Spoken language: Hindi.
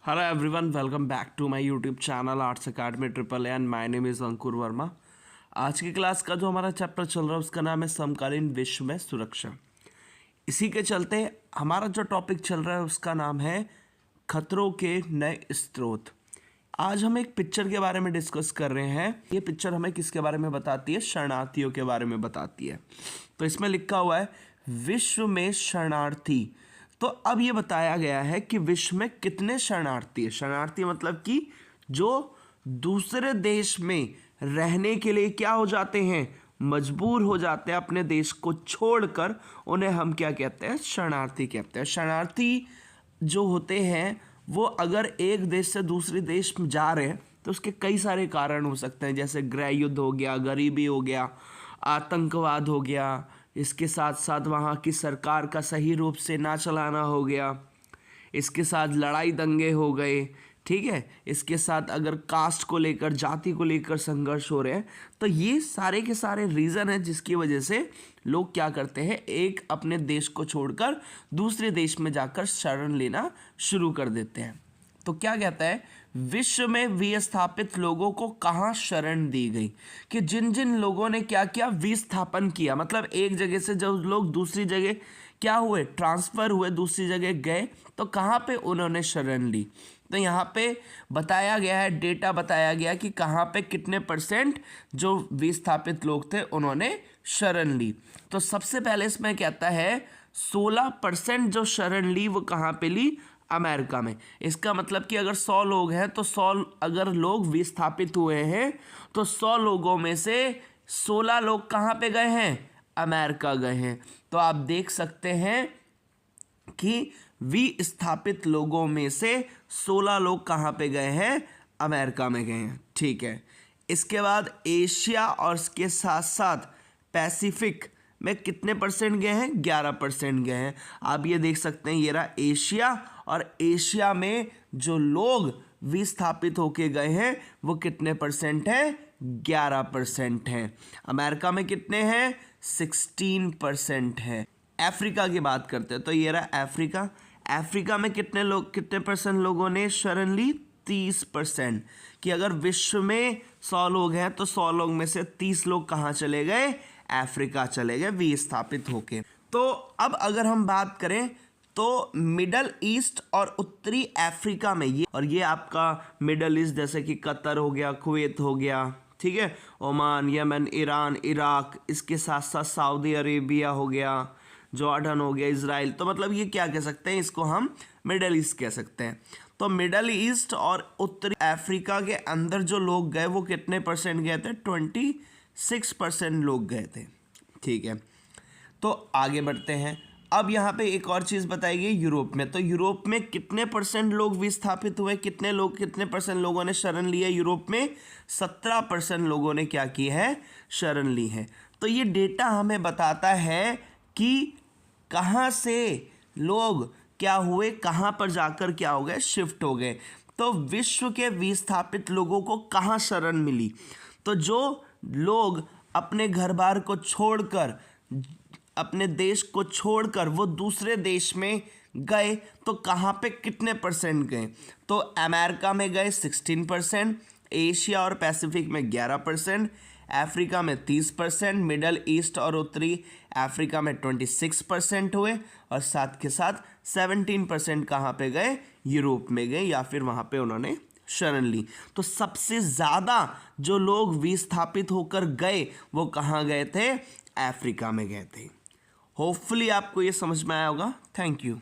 Hello everyone, welcome back to my YouTube channel arts academy triple A and my name is Ankur Verma. आज की क्लास का जो हमारा चैप्टर चल रहा है उसका नाम है समकालीन विश्व में सुरक्षा। इसी के चलते हमारा जो टॉपिक चल रहा है उसका नाम है खतरों के नए स्रोत। आज हम एक पिक्चर के बारे में डिस्कस कर रहे हैं। ये पिक्चर हमें किसके बारे में बताती है? शरणार्थियों के बारे में बताती है। तो इसमें लिखा हुआ है विश्व में शरणार्थी। तो अब ये बताया गया है कि विश्व में कितने शरणार्थी है। शरणार्थी मतलब कि जो दूसरे देश में रहने के लिए क्या हो जाते हैं, मजबूर हो जाते हैं अपने देश को छोड़कर, उन्हें हम क्या कहते हैं? शरणार्थी कहते हैं। शरणार्थी जो होते हैं वो अगर एक देश से दूसरे देश में जा रहे हैं तो उसके कई सारे कारण हो सकते हैं, जैसे गृह युद्ध हो गया, गरीबी हो गया, आतंकवाद हो गया, इसके साथ साथ वहाँ की सरकार का सही रूप से ना चलाना हो गया, इसके साथ लड़ाई दंगे हो गए, ठीक है, इसके साथ अगर कास्ट को लेकर, जाति को लेकर संघर्ष हो रहे हैं, तो ये सारे के सारे रीज़न हैं जिसकी वजह से लोग क्या करते हैं, एक अपने देश को छोड़कर दूसरे देश में जाकर शरण लेना शुरू कर देते हैं। तो क्या कहता है, विश्व में विस्थापित लोगों को कहाँ शरण दी गई, कि जिन जिन लोगों ने क्या क्या विस्थापन किया, मतलब एक जगह से जब लोग दूसरी जगह क्या हुए, ट्रांसफ़र हुए, दूसरी जगह गए, तो कहाँ पे उन्होंने शरण ली। तो यहाँ पे बताया गया है, डेटा बताया गया कि कहाँ पे कितने % जो विस्थापित लोग थे उन्होंने शरण ली। तो सबसे पहले इसमें कहता है 16% जो शरण ली वो कहाँ पे ली? अमेरिका में। इसका मतलब कि अगर 100 लोग हैं तो 100 अगर लोग विस्थापित हुए हैं तो 100 लोगों में से 16 लोग कहाँ पे गए हैं? अमेरिका गए हैं। तो आप देख सकते हैं कि विस्थापित लोगों में से 16 लोग कहाँ पे गए हैं? अमेरिका में गए हैं, ठीक है। इसके बाद एशिया और इसके साथ साथ पैसिफिक में कितने % गए हैं? 11% गए हैं। आप ये देख सकते हैं, ये रहा एशिया, और एशिया में जो लोग विस्थापित होके गए हैं वो कितने % हैं? 11% हैं। अमेरिका में कितने हैं? 16% हैं। अफ्रीका की बात करते हैं तो ये रहा अफ्रीका। अफ्रीका में कितने % लोगों ने शरण ली? 30%। कि अगर विश्व में 100 लोग हैं तो 100 लोग में से 30 लोग कहाँ चले गए? अफ्रीका चले गए विस्थापित होके। तो अब अगर हम बात करें तो मिडल ईस्ट और उत्तरी अफ्रीका में ये आपका मिडल ईस्ट जैसे कि कतर हो गया, कुवैत हो गया, ठीक है, ओमान, यमन, ईरान, इराक, इसके साथ साथ सऊदी अरेबिया हो गया, जॉर्डन हो गया, इजराइल। तो मतलब ये क्या कह सकते हैं, इसको हम मिडल ईस्ट कह सकते हैं। तो मिडल ईस्ट और उत्तरी अफ्रीका के अंदर जो लोग गए वो कितने % गए थे? 26% लोग गए थे, ठीक है। तो आगे बढ़ते हैं। अब यहाँ पे एक और चीज़ बताई गई यूरोप में। तो यूरोप में कितने % लोग विस्थापित हुए? कितने % लोगों ने शरण ली है यूरोप में? 17% लोगों ने क्या की है? शरण ली है। तो ये डेटा हमें बताता है कि कहाँ से लोग क्या हुए, कहाँ पर जाकर क्या हो गए? शिफ्ट हो गए। तो विश्व के विस्थापित लोगों को कहाँ शरण मिली? तो जो लोग अपने घर बार को छोड़कर, अपने देश को छोड़कर वो दूसरे देश में गए, तो कहाँ पे कितने % गए? तो अमेरिका में गए 16%, एशिया और पैसिफिक में 11%, अफ्रीका में 30%, मिडल ईस्ट और उत्तरी अफ्रीका में 26% हुए, और साथ के साथ 17% कहाँ पे गए? यूरोप में गए, या फिर वहाँ पे उन्होंने शरण ली। तो सबसे ज़्यादा जो लोग विस्थापित होकर गए वो कहाँ गए थे? अफ्रीका में गए थे। होपफुली आपको ये समझ में आया होगा। Thank you.